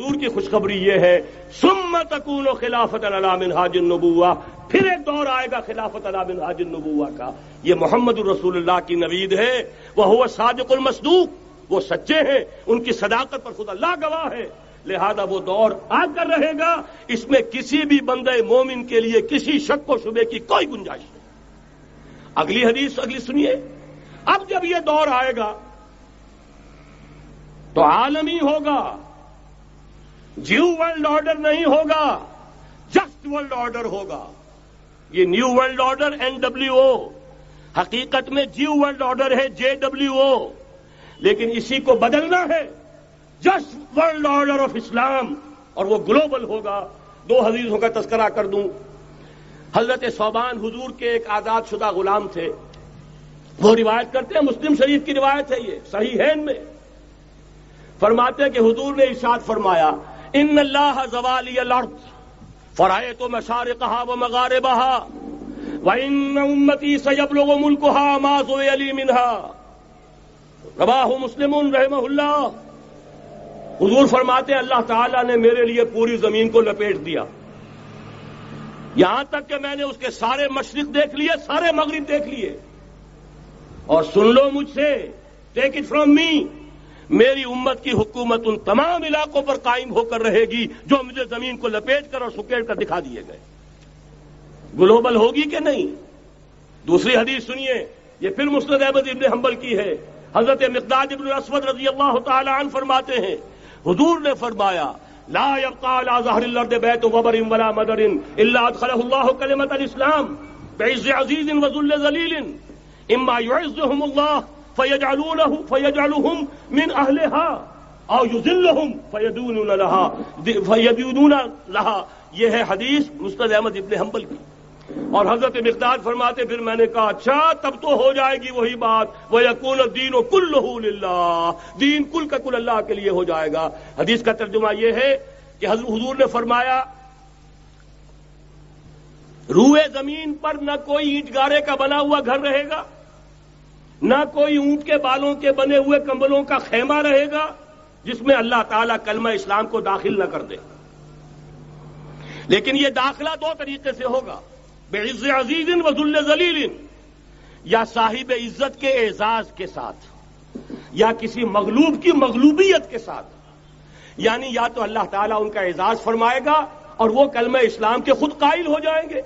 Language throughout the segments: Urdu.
حضور کی خوشخبری یہ ہے ثم تکون خلافۃ علی منہاج النبوہ، پھر ایک دور آئے گا خلافت علی منہاج النبوہ کا. یہ محمد الرسول اللہ کی نوید ہے. وہو صادق المصدوق، وہ سچے ہیں، ان کی صداقت پر خود اللہ گواہ ہے. لہذا وہ دور آ کر رہے گا، اس میں کسی بھی بندے مومن کے لیے کسی شک و شبے کی کوئی گنجائش نہیں. اگلی حدیث سنیے. اب جب یہ دور آئے گا تو عالمی ہوگا، جیو ورلڈ آرڈر نہیں ہوگا، جسٹ ورلڈ آرڈر ہوگا. یہ نیو ورلڈ آرڈر NWO، حقیقت میں جیو ورلڈ آرڈر ہے JWO، لیکن اسی کو بدلنا ہے جسٹ ورلڈ آرڈر آف اسلام، اور وہ گلوبل ہوگا. 2 حدیثوں کا تذکرہ کر دوں. حضرت ثوبان حضور کے ایک آزاد شدہ غلام تھے. وہ روایت کرتے ہیں، مسلم شریف کی روایت ہے، یہ صحیحین میں فرماتے ہیں کہ حضور نے ارشاد فرمایا ان اللہ زوالی الارض فرأیت مشارقها ومغاربها وان امتی سیبلغ ملکها ما زوی لی منها. رواہ مسلم رحمہ اللہ. حضور فرماتے ہیں اللہ تعالیٰ نے میرے لیے پوری زمین کو لپیٹ دیا، یہاں تک کہ میں نے اس کے سارے مشرق دیکھ لیے، سارے مغرب دیکھ لیے. اور سن لو مجھ سے، ٹیک اٹ فرام می، میری امت کی حکومت ان تمام علاقوں پر قائم ہو کر رہے گی جو مجھے زمین کو لپیٹ کر اور سکیڑ کر دکھا دیے گئے. گلوبل ہوگی کہ نہیں؟ دوسری حدیث سنیے، یہ پھر مسند احمد ابن حنبل کی ہے. حضرت مقداد ابن الاسود رضی اللہ تعالی عنہ فرماتے ہیں حضور نے فرمایا لا يبقى على ظهر الارض بيت وبر ولا مدر الا ادخله الله كلمة الاسلام بعز عزيز وذل ذليل اما يعزهم الله فيجعلهم من اهلها او يذلهم فيدونون لها. یہ ہے حدیث مسند احمد ابن حنبل کی. اور حضرت مقداد فرماتے پھر میں نے کہا اچھا تب تو ہو جائے گی وہی بات وَيَكُونُ الدِّينُ كُلُّهُ لِلَّهِ، دین کل کا کل اللہ کے لیے ہو جائے گا. حدیث کا ترجمہ یہ ہے کہ حضور نے فرمایا روئے زمین پر نہ کوئی اینٹ گارے کا بنا ہوا گھر رہے گا، نہ کوئی اونٹ کے بالوں کے بنے ہوئے کمبلوں کا خیمہ رہے گا جس میں اللہ تعالیٰ کلمہ اسلام کو داخل نہ کر دے. لیکن یہ داخلہ 2 طریقے سے ہوگا، بعز عزیز و ذل ذلیل، یا صاحب عزت کے اعزاز کے ساتھ یا کسی مغلوب کی مغلوبیت کے ساتھ. یعنی یا تو اللہ تعالیٰ ان کا اعزاز فرمائے گا اور وہ کلمہ اسلام کے خود قائل ہو جائیں گے.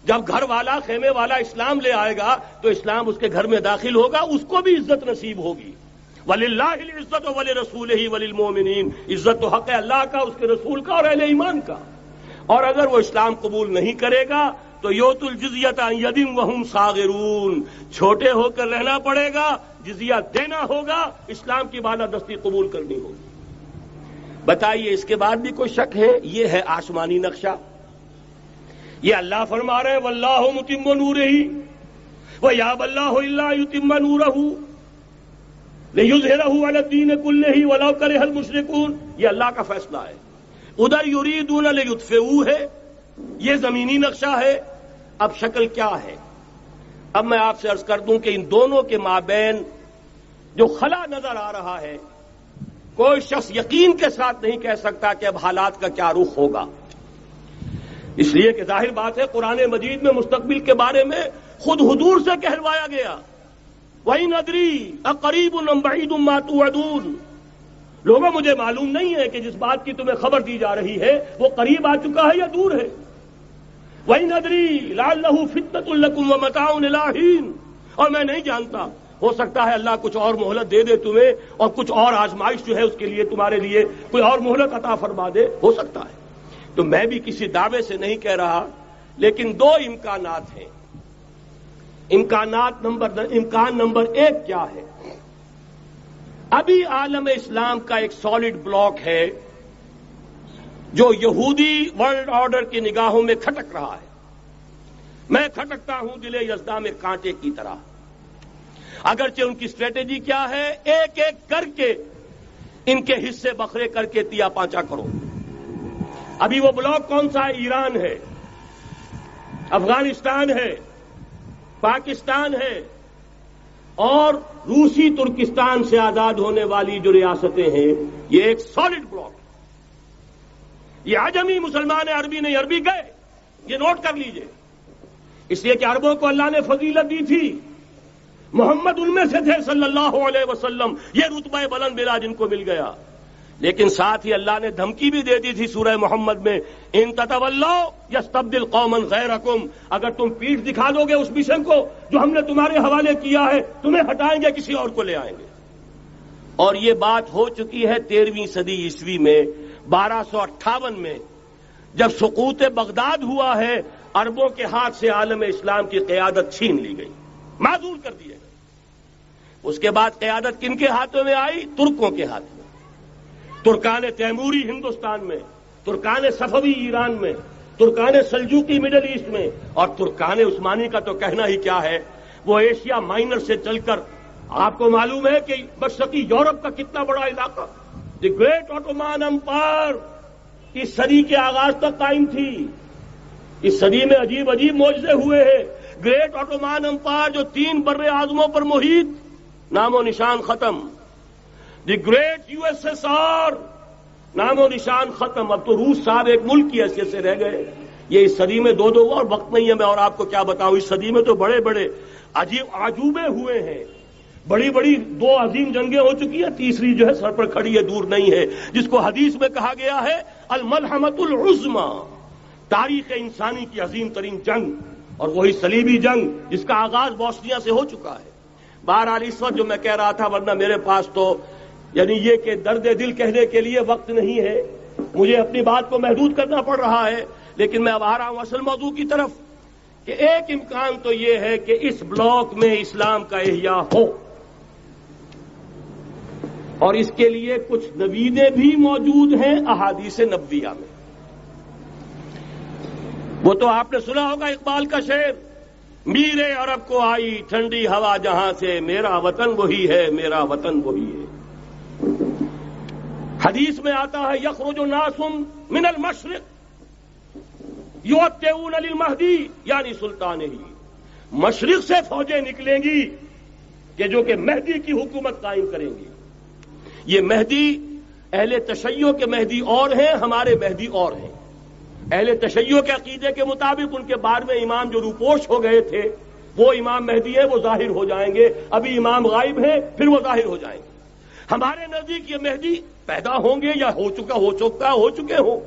جب گھر والا خیمے والا اسلام لے آئے گا تو اسلام اس کے گھر میں داخل ہوگا، اس کو بھی عزت نصیب ہوگی. وَلِلَّهِ الْعِزَّةُ وَلِرَسُولِهِ وَلِلْمُؤْمِنِينَ، عزت تو حق ہے اللہ کا، اس کے رسول کا اور اہل ایمان کا. اور اگر وہ اسلام قبول نہیں کرے گا تو یؤتُ الْجِزْیَةَ عَنْ یَدٍ وَهُمْ صَاغِرُونَ، چھوٹے ہو کر رہنا پڑے گا، جزیہ دینا ہوگا، اسلام کی بالادستی قبول کرنی ہوگی. بتائیے اس کے بعد بھی کوئی شک ہے؟ یہ ہے آسمانی نقشہ. یہ اللہ فرما رہے ہیں واللہ متم نورہ ویابی اللہ الا یتم نورہ لیظہرہ علی الدین کلہ ولو کرہ المشرکون. یہ اللہ کا فیصلہ ہے. ادھر یریدون لیطفئوا ہے، یہ زمینی نقشہ ہے. اب شکل کیا ہے؟ اب میں آپ سے عرض کر دوں کہ ان دونوں کے مابین جو خلا نظر آ رہا ہے کوئی شخص یقین کے ساتھ نہیں کہہ سکتا کہ اب حالات کا کیا رخ ہوگا. اس لیے کہ ظاہر بات ہے قرآن مجید میں مستقبل کے بارے میں خود حضور سے کہلوایا گیا وَإِنْ أَدْرِي أَقَرِيبٌ أَمْ بَعِيدٌ مَا تُوعَدُونَ. لوگوں مجھے معلوم نہیں ہے کہ جس بات کی تمہیں خبر دی جا رہی ہے وہ قریب آ چکا ہے یا دور ہے. وَإِنْ أَدْرِي لَعَلَّهُ فِتْنَةٌ لَكُمْ وَمَتَاعٌ إِلَىٰ حِينٍ. اور میں نہیں جانتا، ہو سکتا ہے اللہ کچھ اور مہلت دے دے تمہیں اور کچھ اور آزمائش جو ہے اس کے لیے تمہارے لیے کوئی اور مہلت عطا فرما دے، ہو سکتا ہے. تو میں بھی کسی دعوے سے نہیں کہہ رہا، لیکن 2 امکانات ہیں. امکان نمبر 1 کیا ہے؟ ابھی عالم اسلام کا ایک سالڈ بلاک ہے جو یہودی ورلڈ آرڈر کی نگاہوں میں کھٹک رہا ہے. میں کھٹکتا ہوں دل یزداں میں کانٹے کی طرح. اگرچہ ان کی اسٹریٹجی کیا ہے؟ ایک ایک کر کے ان کے حصے بکھرے کر کے تیا پانچا کرو. ابھی وہ بلاک کون سا ہے؟ ایران ہے، افغانستان ہے، پاکستان ہے اور روسی ترکستان سے آزاد ہونے والی جو ریاستیں ہیں. یہ ایک سالڈ بلاک. یہ عجمی مسلمان عربی نہیں، عربی گئے، یہ نوٹ کر لیجئے، اس لیے کہ عربوں کو اللہ نے فضیلت دی تھی، محمد ان میں سے تھے صلی اللہ علیہ وسلم، یہ رتبہ بلند ملا جن کو مل گیا، لیکن ساتھ ہی اللہ نے دھمکی بھی دے دی تھی سورہ محمد میں، ان تتولوا یستبدل قوما غیرکم، اگر تم پیٹھ دکھا دو گے اس مشن کو جو ہم نے تمہارے حوالے کیا ہے، تمہیں ہٹائیں گے، کسی اور کو لے آئیں گے۔ اور یہ بات ہو چکی ہے 13ویں صدی عیسوی میں، 1258 میں جب سقوط بغداد ہوا ہے، عربوں کے ہاتھ سے عالم اسلام کی قیادت چھین لی گئی، معذور کر دیے گئے۔ اس کے بعد قیادت کن کے ہاتھوں میں آئی؟ ترکوں کے ہاتھ میں، ترکان تیموری ہندوستان میں، ترکان صفوی ایران میں، ترکان سلجوقی مڈل ایسٹ میں، اور ترکان عثمانی کا تو کہنا ہی کیا ہے، وہ ایشیا مائنر سے چل کر آپ کو معلوم ہے کہ مشرقی یورپ کا کتنا بڑا علاقہ، دی گریٹ آٹومان امپائر اس صدی کے آغاز تک قائم تھی۔ اس صدی میں عجیب عجیب معجزے ہوئے ہیں۔ گریٹ آٹومان امپائر جو 3 بر اعظموں پر محیط، نام و نشان ختم۔ The great U S S R, نام و نشان ختم۔ اب تو روس صاحب ایک ملک کی حیثیت سے رہ گئے۔ یہ اس صدی میں دو اور وقت نہیں ہے میں اور آپ کو کیا بتاؤں، اس صدی میں تو بڑے بڑے عجیب عجوبے ہوئے ہیں، بڑی بڑی 2 عظیم جنگیں ہو چکی ہیں، تیسری جو ہے سر پر کھڑی ہے، دور نہیں ہے، جس کو حدیث میں کہا گیا ہے الملحمۃ العظمی، تاریخ انسانی کی عظیم ترین جنگ، اور وہی صلیبی جنگ جس کا آغاز بوسنیا سے ہو چکا ہے۔ بہرحال اس وقت جو میں کہہ رہا تھا، ورنہ میرے پاس تو یعنی یہ کہ درد دل کہنے کے لیے وقت نہیں ہے، مجھے اپنی بات کو محدود کرنا پڑ رہا ہے، لیکن میں اب آ رہا ہوں اصل موضوع کی طرف، کہ ایک امکان تو یہ ہے کہ اس بلاک میں اسلام کا احیاء ہو، اور اس کے لیے کچھ نویدیں بھی موجود ہیں احادیث نبویہ میں۔ وہ تو آپ نے سنا ہوگا اقبال کا شعر، میرے عرب کو آئی ٹھنڈی ہوا جہاں سے، میرا وطن وہی ہے، میرا وطن وہی ہے۔ حدیث میں آتا ہے یخرج ناس من المشرق یؤتون للمہدی، یعنی سلطان ہی، مشرق سے فوجیں نکلیں گی کہ جو کہ مہدی کی حکومت قائم کریں گی۔ یہ مہدی اہل تشیع کے مہدی اور ہیں، ہمارے مہدی اور ہیں۔ اہل تشیع کے عقیدے کے مطابق ان کے بعد میں امام جو روپوش ہو گئے تھے وہ امام مہدی ہے، وہ ظاہر ہو جائیں گے، ابھی امام غائب ہیں، پھر وہ ظاہر ہو جائیں گے۔ ہمارے نزدیک یہ مہدی پیدا ہوں گے یا ہو چکے ہوں،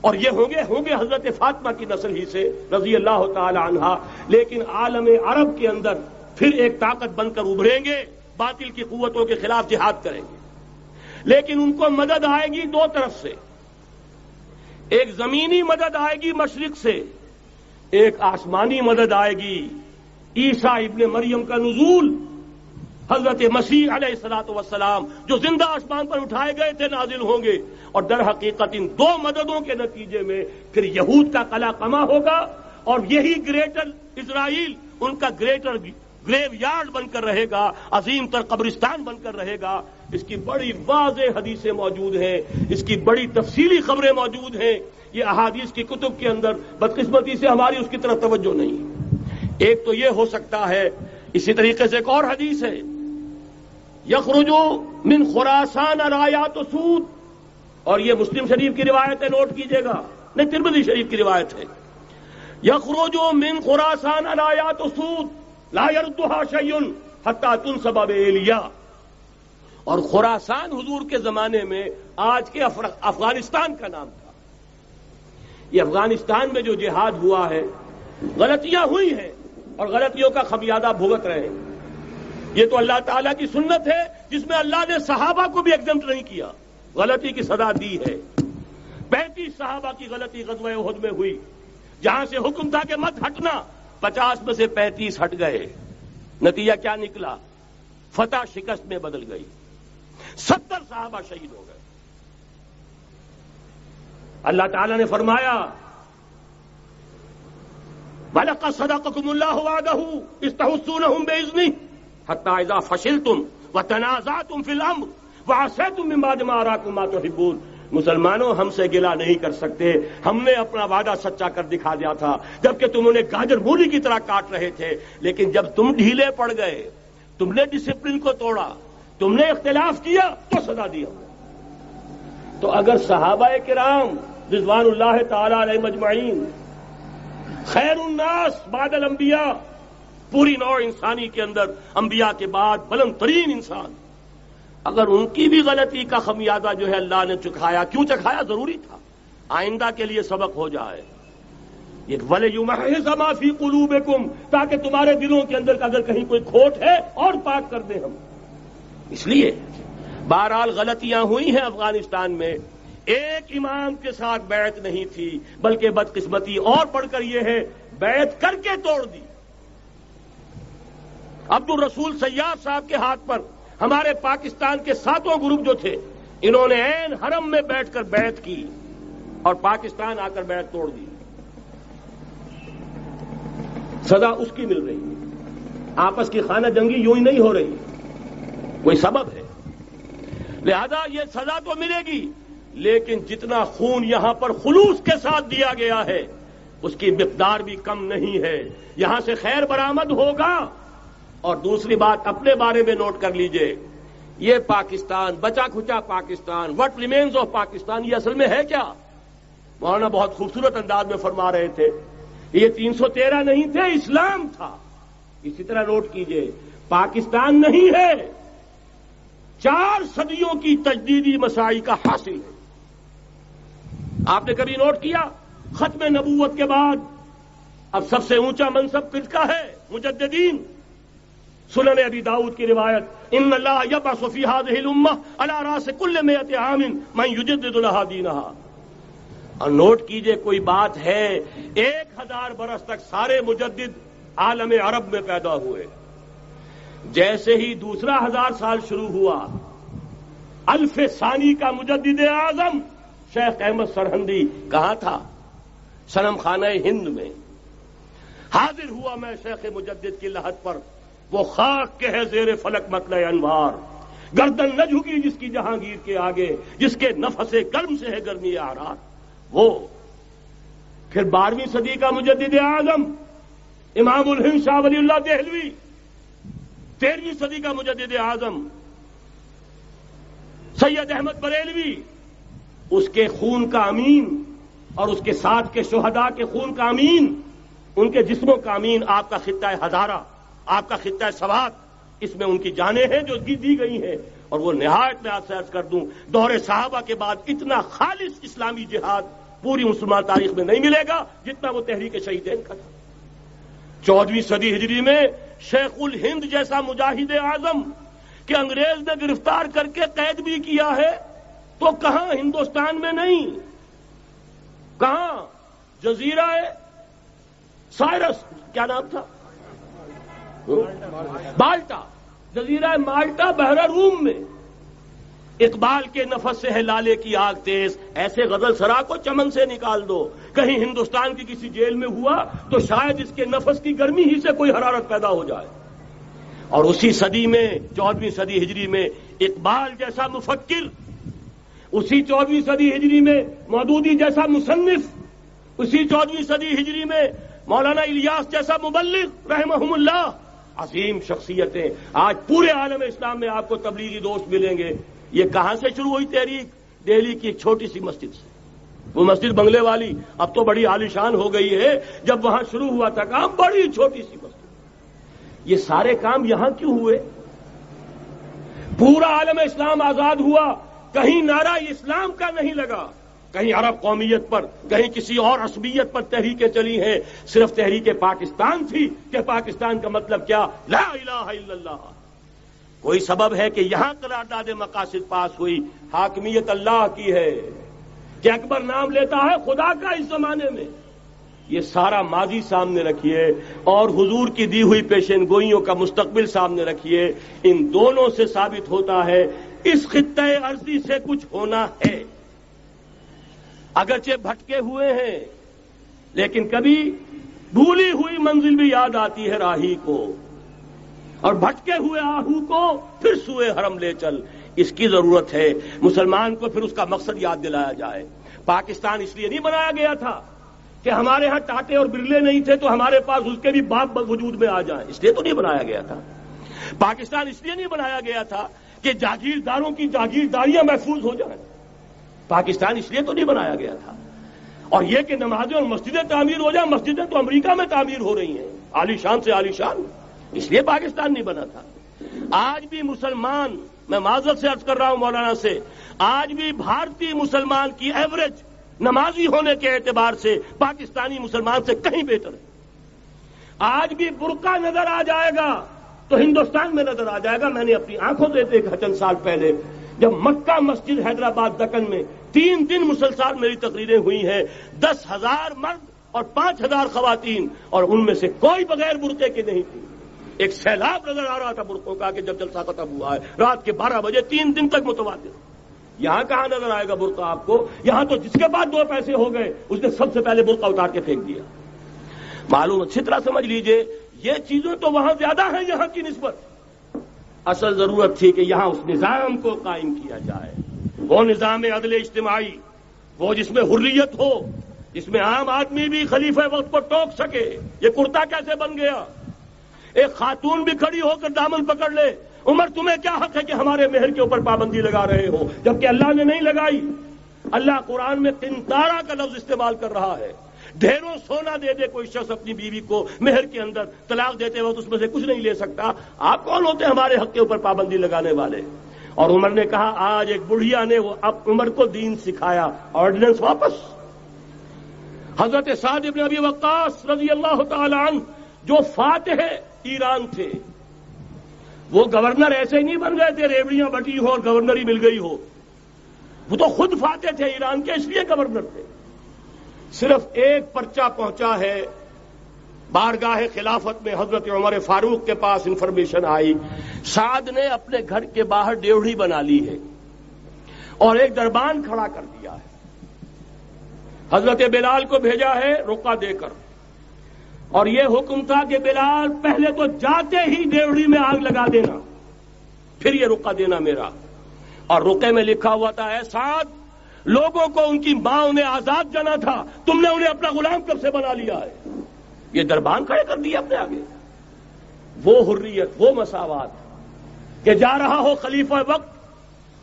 اور یہ ہوں گے حضرت فاطمہ کی نسل ہی سے رضی اللہ تعالی عنہا، لیکن عالم عرب کے اندر پھر ایک طاقت بن کر ابھریں گے، باطل کی قوتوں کے خلاف جہاد کریں گے، لیکن ان کو مدد آئے گی 2 طرف سے، ایک زمینی مدد آئے گی مشرق سے، ایک آسمانی مدد آئے گی، عیسیٰ ابن مریم کا نزول، حضرت مسیح علیہ الصلوۃ والسلام جو زندہ آسمان پر اٹھائے گئے تھے نازل ہوں گے، اور در حقیقت ان 2 مددوں کے نتیجے میں پھر یہود کا قلع قمع ہوگا، اور یہی گریٹر اسرائیل ان کا گریٹر گریو یارڈ بن کر رہے گا، عظیم تر قبرستان بن کر رہے گا۔ اس کی بڑی واضح حدیثیں موجود ہیں، اس کی بڑی تفصیلی خبریں موجود ہیں، یہ احادیث کی کتب کے اندر، بدقسمتی سے ہماری اس کی طرف توجہ نہیں۔ ایک تو یہ ہو سکتا ہے، اسی طریقے سے ایک اور حدیث ہے، یخرج من خراسان رایات سود، اور یہ مسلم شریف کی روایت ہے، نوٹ کیجئے گا، نہیں ترمذی شریف کی روایت ہے، یخرج من خراسان رایات سود لا يردها شيء حتى تنصب بإيلیا، اور خراسان حضور کے زمانے میں آج کے افغانستان کا نام تھا۔ یہ افغانستان میں جو جہاد ہوا ہے، غلطیاں ہوئی ہیں اور غلطیوں کا خمیازہ بھگت رہے ہیں۔ یہ تو اللہ تعالیٰ کی سنت ہے جس میں اللہ نے صحابہ کو بھی ایگزمپٹ نہیں کیا، غلطی کی سزا دی ہے۔ 35 صحابہ کی غلطی غزوہ احد میں ہوئی، جہاں سے حکم تھا کہ مت ہٹنا، 50 میں سے 35 ہٹ گئے، نتیجہ کیا نکلا؟ فتح شکست میں بدل گئی، 70 صحابہ شہید ہو گئے۔ اللہ تعالیٰ نے فرمایا وَلَقَدْ صَدَقَكُمُ اللَّهُ وَعْدَهُ إِذْ تَحُسُّونَهُم بِإِذْنِهِ حَتَّىٰ إِذَا فَشِلْتُمْ وَتَنَازَعْتُمْ فِي الْأَمْرِ وَعَصَيْتُمْ مِن بَعْدِ مَا أَرَاكُم مَّا تُحِبُّونَ۔ مسلمانوں ہم سے گلہ نہیں کر سکتے، ہم نے اپنا وعدہ سچا کر دکھا دیا تھا، جبکہ تم انہیں گاجر مولی کی طرح کاٹ رہے تھے، لیکن جب تم ڈھیلے پڑ گئے، تم نے ڈسپلن کو توڑا، تم نے اختلاف کیا تو سزا دی ہم نے۔ تو اگر صحابہ کرام رضوان اللہ تعالی علیہ مجمعین، خیر الناس بعد الانبیاء، پوری نوع انسانی کے اندر انبیاء کے بعد بلند ترین انسان، اگر ان کی بھی غلطی کا خمیازہ جو ہے اللہ نے چکھایا، کیوں چکھایا؟ ضروری تھا، آئندہ کے لیے سبق ہو جائے۔ یہ وَلِيُمَحِّصَ مَا فِي قُلُوبِكُمْ، تاکہ تمہارے دلوں کے اندر اگر کہیں کوئی کھوٹ ہے اور پاک کر دیں ہم۔ اس لیے بہرحال غلطیاں ہوئی ہیں افغانستان میں، ایک امام کے ساتھ بیعت نہیں تھی، بلکہ بدقسمتی اور بڑھ کر یہ ہے بیعت کر کے توڑ دی۔ عبد الرسول سیاف صاحب کے ہاتھ پر ہمارے پاکستان کے 7 گروپ جو تھے، انہوں نے عین حرم میں بیٹھ کر بیعت کی اور پاکستان آ کر بیعت توڑ دی۔ سزا اس کی مل رہی ہے، آپس کی خانہ جنگی یوں ہی نہیں ہو رہی، کوئی سبب ہے، لہذا یہ سزا تو ملے گی، لیکن جتنا خون یہاں پر خلوص کے ساتھ دیا گیا ہے اس کی مقدار بھی کم نہیں ہے۔ یہاں سے خیر برآمد ہوگا۔ اور دوسری بات اپنے بارے میں نوٹ کر لیجئے، یہ پاکستان، بچا کھچا Pakistan, what remains of Pakistan, یہ اصل میں ہے کیا؟ مولانا بہت خوبصورت انداز میں فرما رہے تھے، یہ 313 نہیں تھے، اسلام تھا۔ اسی طرح نوٹ کیجئے، پاکستان نہیں ہے، 4 صدیوں کی تجدیدی مساعی کا حاصل ہے۔ آپ نے کبھی نوٹ کیا ختم نبوت کے بعد اب سب سے اونچا منصب کس کا ہے؟ مجددین۔ سنن ابی داؤد کی روایت، ان اللہ یبعث فی ہذہ الامہ علی راس کل 100 عام من یجدد لها دینها۔ اور نوٹ کیجئے، کوئی بات ہے 1000 برس تک سارے مجدد عالم عرب میں پیدا ہوئے، جیسے ہی دوسرا 1000 سال شروع ہوا، الف ثانی کا مجدد اعظم شیخ احمد سرہندی کہاں تھا؟ صنم خانہ ہند میں حاضر ہوا۔ میں شیخ مجدد کی لحد پر، وہ خاک کے ہے زیر فلک مطلع انوار، گردن نہ جھکی جس کی جہانگیر کے آگے، جس کے نفس گرم سے ہے گرمی اعراض وہ۔ پھر 12ویں صدی کا مجدد اعظم امام الہند شاہ ولی اللہ دہلوی، 13ویں صدی کا مجدد اعظم سید احمد بریلوی، اس کے خون کا امین اور اس کے ساتھ کے شہداء کے خون کا امین، ان کے جسموں کا امین آپ کا خطہ ہزارہ، آپ کا خطہ سوات، اس میں ان کی جانیں ہیں جو دی گئی ہیں۔ اور وہ نہایت میں آپ سے عرض کر دوں، دور صحابہ کے بعد اتنا خالص اسلامی جہاد پوری مسلمان تاریخ میں نہیں ملے گا جتنا وہ تحریک شہیدین کا تھا۔ 14ویں صدی ہجری میں شیخ الہند جیسا مجاہد اعظم کہ انگریز نے گرفتار کر کے قید بھی کیا ہے، تو کہاں؟ ہندوستان میں نہیں، کہاں؟ جزیرہ سائرس، کیا نام تھا؟ مالٹا، جزیرہ مالٹا بحر روم میں۔ اقبال کے نفس سے ہے لالے کی آگ تیز، ایسے غزل سرا کو چمن سے نکال دو۔ کہیں ہندوستان کی کسی جیل میں ہوا تو شاید اس کے نفس کی گرمی ہی سے کوئی حرارت پیدا ہو جائے۔ اور اسی صدی میں 14ویں صدی ہجری میں اقبال جیسا مفکر، اسی 14ویں صدی ہجری میں مودودی جیسا مصنف، اسی 14ویں صدی ہجری میں مولانا الیاس جیسا مبلغ رحمہم اللہ، عظیم شخصیتیں آج پورے عالم اسلام میں آپ کو تبلیغی دوست ملیں گے۔ یہ کہاں سے شروع ہوئی تحریک؟ دہلی کی ایک چھوٹی سی مسجد سے، وہ مسجد بنگلے والی اب تو بڑی عالیشان ہو گئی ہے، جب وہاں شروع ہوا تھا کام بڑی چھوٹی سی مسجد۔ یہ سارے کام یہاں کیوں ہوئے؟ پورا عالم اسلام آزاد ہوا، کہیں نعرہ اسلام کا نہیں لگا، کہیں عرب قومیت پر، کہیں کسی اور عصبیت پر تحریکیں چلی ہیں، صرف تحریک پاکستان تھی کہ پاکستان کا مطلب کیا؟ لا الہ الا اللہ۔ کوئی سبب ہے کہ یہاں قرارداد مقاصد پاس ہوئی، حاکمیت اللہ کی ہے کہ اکبر نام لیتا ہے خدا کا اس زمانے میں۔ یہ سارا ماضی سامنے رکھیے اور حضور کی دی ہوئی پیشین گوئیوں کا مستقبل سامنے رکھیے، ان دونوں سے ثابت ہوتا ہے اس خطہ ارضی سے کچھ ہونا ہے۔ اگرچہ بھٹکے ہوئے ہیں لیکن کبھی بھولی ہوئی منزل بھی یاد آتی ہے راہی کو، اور بھٹکے ہوئے آہو کو پھر سوئے حرم لے چل، اس کی ضرورت ہے۔ مسلمان کو پھر اس کا مقصد یاد دلایا جائے۔ پاکستان اس لیے نہیں بنایا گیا تھا کہ ہمارے ہاں ٹاٹے اور برلے نہیں تھے تو ہمارے پاس اس کے بھی باپ وجود میں آ جائیں، اس لیے تو نہیں بنایا گیا تھا۔ پاکستان اس لیے نہیں بنایا گیا تھا کہ جاگیرداروں کی جاگیرداریاں محفوظ ہو جائیں، پاکستان اس لیے تو نہیں بنایا گیا تھا اور یہ کہ نمازیں اور مسجدیں تعمیر ہو جائیں، مسجدیں تو امریکہ میں تعمیر ہو رہی ہیں، عالی شان سے عالی شان، اس لیے پاکستان نہیں بنا تھا۔ آج بھی مسلمان، میں معذرت سے عرض کر رہا ہوں مولانا سے، آج بھی بھارتی مسلمان کی ایوریج نمازی ہونے کے اعتبار سے پاکستانی مسلمان سے کہیں بہتر ہے۔ آج بھی برقع نظر آ جائے گا تو ہندوستان میں نظر آ جائے گا۔ میں نے اپنی آنکھوں سے دیکھا چند سال پہلے، جب مکہ مسجد حیدرآباد دکن میں 3 دن مسلسل میری تقریریں ہوئی ہیں، 10,000 مرد اور 5,000 خواتین، اور ان میں سے کوئی بغیر برقعے کے نہیں تھی۔ ایک سیلاب نظر آ رہا تھا برقعوں کا کہ جب جلسہ ختم ہوا ہے رات کے 12 بجے 3 دن تک متواتر۔ یہاں کہاں نظر آئے گا برقع آپ کو؟ یہاں تو جس کے بعد 2 پیسے ہو گئے اس نے سب سے پہلے برقع اتار کے پھینک دیا۔ معلوم اچھی طرح سمجھ لیجئے، یہ چیزیں تو وہاں زیادہ ہیں یہاں کی نسبت۔ اصل ضرورت تھی کہ یہاں اس نظام کو قائم کیا جائے، وہ نظام عدل اجتماعی، وہ جس میں حریت ہو، جس میں عام آدمی بھی خلیفہ وقت کو ٹوک سکے۔ یہ کرتا کیسے بن گیا؟ ایک خاتون بھی کھڑی ہو کر دامن پکڑ لے، عمر تمہیں کیا حق ہے کہ ہمارے مہر کے اوپر پابندی لگا رہے ہو، جبکہ اللہ نے نہیں لگائی۔ اللہ قرآن میں قنطارہ کا لفظ استعمال کر رہا ہے۔ ڈھیروں سونا دے دے کوئی شخص اپنی بیوی کو مہر کے اندر، طلاق دیتے وقت اس میں سے کچھ نہیں لے سکتا۔ آپ کون ہوتے ہیں ہمارے حق کے اوپر پابندی لگانے والے؟ اور عمر نے کہا، آج ایک بڑھیا نے وہ اب عمر کو دین سکھایا، آرڈیننس واپس۔ حضرت سعد بن ابی وقاص رضی اللہ تعالی عنہ جو فاتح ایران تھے، وہ گورنر ایسے ہی نہیں بن گئے تھے ریوڑیاں بٹی ہو اور گورنر ہی مل گئی ہو، وہ تو خود فاتح تھے ایران کے، اس لیے گورنر تھے۔ صرف ایک پرچہ پہنچا ہے بارگاہ خلافت میں، حضرت عمر فاروق کے پاس انفارمیشن آئی، سعد نے اپنے گھر کے باہر ڈیوڑی بنا لی ہے اور ایک دربان کھڑا کر دیا ہے۔ حضرت بلال کو بھیجا ہے رقعہ دے کر، اور یہ حکم تھا کہ بلال پہلے تو جاتے ہی ڈیوڑی میں آگ لگا دینا، پھر یہ رقعہ دینا میرا۔ اور رقعے میں لکھا ہوا تھا، اے سعد، لوگوں کو ان کی ماں نے آزاد جانا تھا، تم نے انہیں اپنا غلام کب سے بنا لیا ہے؟ یہ دربان کھڑے کر دیا اپنے آگے۔ وہ حریت، وہ مساوات کہ جا رہا ہو خلیفہ وقت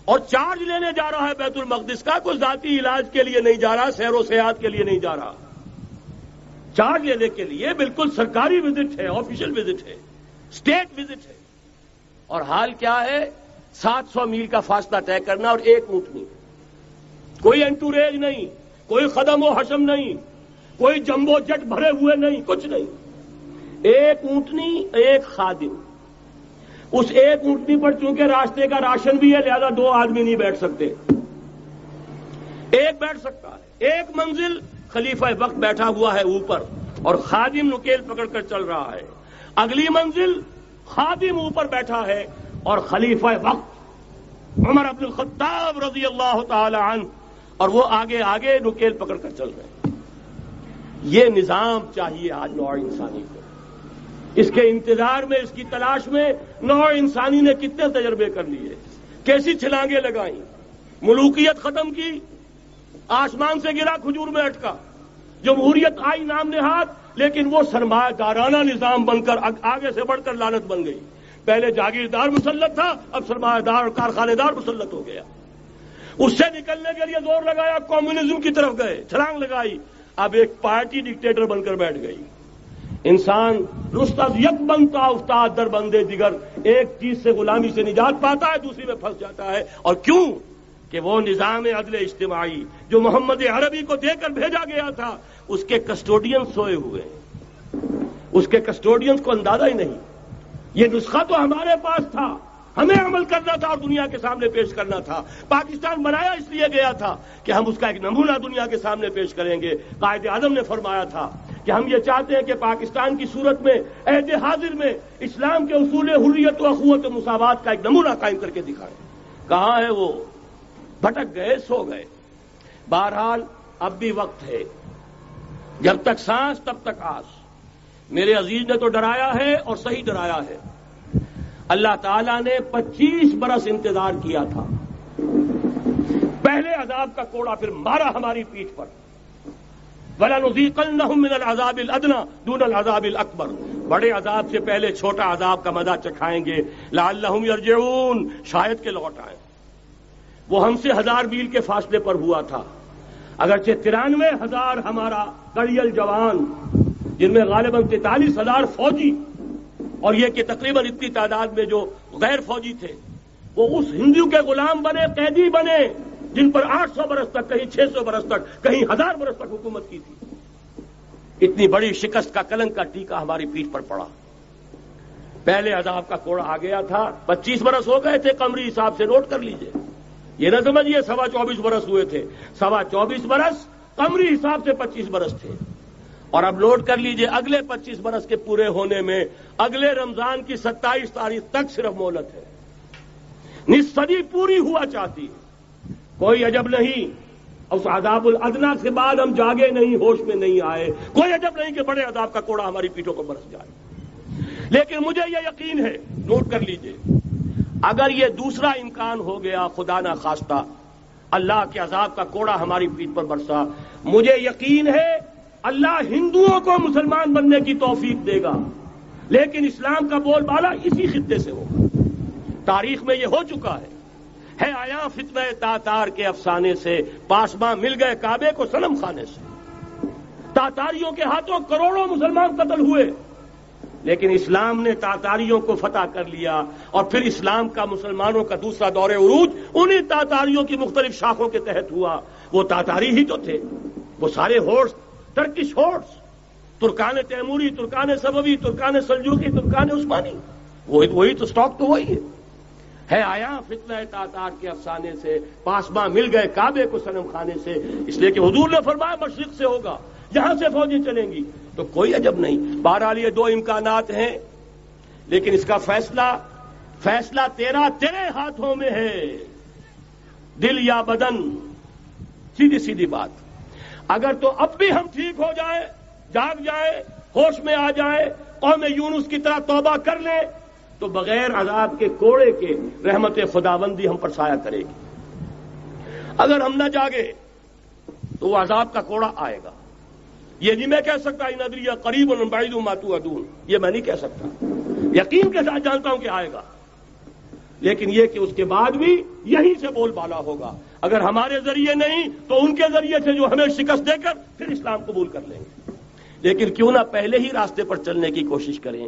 اور چارج لینے جا رہا ہے بیت المقدس کا، کوئی ذاتی علاج کے لیے نہیں جا رہا، سیر و سیاحت کے لیے نہیں جا رہا، چارج لینے کے لیے بالکل سرکاری وزٹ ہے، آفیشل وزٹ ہے، اسٹیٹ وزٹ ہے۔ اور حال کیا ہے؟ 700 میل کا فاصلہ طے کرنا اور ایک اونٹنی، کوئی انٹوریج نہیں، کوئی خدم و حشم نہیں، کوئی جمبو جٹ بھرے ہوئے نہیں، کچھ نہیں، ایک اونٹنی ایک خادم۔ اس ایک اونٹنی پر چونکہ راستے کا راشن بھی ہے لہذا 2 آدمی نہیں بیٹھ سکتے، ایک بیٹھ سکتا ہے۔ ایک منزل خلیفہ وقت بیٹھا ہوا ہے اوپر اور خادم نکیل پکڑ کر چل رہا ہے، اگلی منزل خادم اوپر بیٹھا ہے اور خلیفہ وقت عمر بن الخطاب رضی اللہ تعالی عنہ اور وہ آگے آگے نکیل پکڑ کر چل رہے ہیں۔ یہ نظام چاہیے آج نوع انسانی کو۔ اس کے انتظار میں، اس کی تلاش میں نوع انسانی نے کتنے تجربے کر لیے، کیسی چھلانگیں لگائیں، ملوکیت ختم کی، آسمان سے گرا کھجور میں اٹکا، جمہوریت آئی نام نہاد، لیکن وہ سرمایہ دارانہ نظام بن کر آگے سے بڑھ کر لعنت بن گئی۔ پہلے جاگیردار مسلط تھا، اب سرمایہ دار اور کارخانے دار مسلط ہو گیا۔ اس سے نکلنے کے لیے زور لگایا، کمیونزم کی طرف گئے، چھلانگ لگائی، اب ایک پارٹی ڈکٹیٹر بن کر بیٹھ گئی۔ انسان رست از یک بنتا افتاد در بندے دیگر، ایک چیز سے غلامی سے نجات پاتا ہے، دوسری میں پھنس جاتا ہے۔ اور کیوں؟ کہ وہ نظام عدل اجتماعی جو محمد عربی کو دے کر بھیجا گیا تھا، اس کے کسٹوڈین سوئے ہوئے، اس کے کسٹوڈینز کو اندازہ ہی نہیں۔ یہ نسخہ تو ہمارے پاس تھا، ہمیں عمل کرنا تھا اور دنیا کے سامنے پیش کرنا تھا۔ پاکستان بنایا اس لیے گیا تھا کہ ہم اس کا ایک نمونہ دنیا کے سامنے پیش کریں گے۔ قائد اعظم نے فرمایا تھا کہ ہم یہ چاہتے ہیں کہ پاکستان کی صورت میں عہد حاضر میں اسلام کے اصول حریت و اخوت و مساوات کا ایک نمونہ قائم کر کے دکھائیں۔ کہاں ہے وہ؟ بھٹک گئے، سو گئے۔ بہرحال اب بھی وقت ہے، جب تک سانس تب تک آس۔ میرے عزیز نے تو ڈرایا ہے اور صحیح ڈرایا ہے۔ اللہ تعالیٰ نے 25 برس انتظار کیا تھا، پہلے عذاب کا کوڑا پھر مارا ہماری پیٹھ پر۔ وَلَنُذِيقَنَّهُم مِّنَ الْعَذَابِ الْأَدْنَىٰ دُونَ الْعَذَابِ الْأَكْبَرِ، بڑے عذاب سے پہلے چھوٹا عذاب کا مزہ چکھائیں گے۔ لَعَلَّهُمْ يَرْجِعُونَ، شاید کہ لوٹ آئیں۔ وہ ہم سے 1000 میل کے فاصلے پر ہوا تھا، اگرچہ 93,000 ہمارا کڑیل جوان، جن میں غالباً 43,000 فوجی، اور یہ کہ تقریباً اتنی تعداد میں جو غیر فوجی تھے، وہ اس ہندو کے غلام بنے، قیدی بنے، جن پر 800 برس تک، کہیں 600 برس تک، کہیں 1000 برس تک حکومت کی تھی۔ اتنی بڑی شکست کا کلنک کا ٹیکہ ہماری پیٹھ پر پڑا۔ پہلے عذاب کا کوڑا آ گیا تھا، 25 برس ہو گئے تھے قمری حساب سے، نوٹ کر لیجئے، یہ نہ سمجھیے 24.25 برس ہوئے تھے، 24.25 برس قمری حساب سے 25 برس تھے۔ اور اب نوٹ کر لیجئے اگلے 25 برس کے پورے ہونے میں اگلے رمضان کی 27 تاریخ تک صرف مہلت ہے، نصف صدی پوری ہوا چاہتی ہے۔ کوئی عجب نہیں اس عذاب الادنیٰ کے بعد ہم جاگے نہیں، ہوش میں نہیں آئے، کوئی عجب نہیں کہ بڑے عذاب کا کوڑا ہماری پیٹھوں کو برس جائے۔ لیکن مجھے یہ یقین ہے، نوٹ کر لیجئے، اگر یہ دوسرا امکان ہو گیا، خدا نہ خواستہ اللہ کے عذاب کا کوڑا ہماری پیٹھ پر برسا، مجھے یقین ہے اللہ ہندوؤں کو مسلمان بننے کی توفیق دے گا، لیکن اسلام کا بول بالا اسی خطے سے ہوگا۔ تاریخ میں یہ ہو چکا ہے آیا فتنہ تاتار کے افسانے سے، پاسباں مل گئے کعبے کو صنم خانے سے۔ تاتاریوں کے ہاتھوں کروڑوں مسلمان قتل ہوئے، لیکن اسلام نے تاتاریوں کو فتح کر لیا، اور پھر اسلام کا مسلمانوں کا دوسرا دور عروج انہی تاتاریوں کی مختلف شاخوں کے تحت ہوا۔ وہ تاتاری ہی تو تھے، وہ سارے ہورس، ٹرکش ہورس، ترکان تیموری، ترکان سبوی، ترکان سلجوقی، ترکان عثمانی، وہی تو سٹاک تو وہی ہے آیا فتنہ تاتار کے افسانے سے، پاسباں مل گئے کعبے کو صنم خانے سے، اس لیے کہ حضور نے فرمایا مشرق سے ہوگا، جہاں سے فوجیں چلیں گی، تو کوئی عجب نہیں۔ بہرحال یہ دو امکانات ہیں، لیکن اس کا فیصلہ تیرے ہاتھوں میں ہے، دل یا بدن، سیدھی بات۔ اگر تو اب بھی ہم ٹھیک ہو جائیں، جاگ جائیں، ہوش میں آ جائیں، قوم یونس کی طرح توبہ کر لیں، تو بغیر عذاب کے کوڑے کے رحمت خداوندی ہم پر سایہ کرے گی۔ اگر ہم نہ جاگے تو وہ عذاب کا کوڑا آئے گا۔ یہ نہیں میں کہہ سکتا ان ادری قریب بعید ما توعدون، یہ میں نہیں کہہ سکتا، یقین کے ساتھ جانتا ہوں کہ آئے گا، لیکن یہ کہ اس کے بعد بھی یہیں سے بول بالا ہوگا۔ اگر ہمارے ذریعے نہیں تو ان کے ذریعے سے، جو ہمیں شکست دے کر پھر اسلام قبول کر لیں گے۔ لیکن کیوں نہ پہلے ہی راستے پر چلنے کی کوشش کریں۔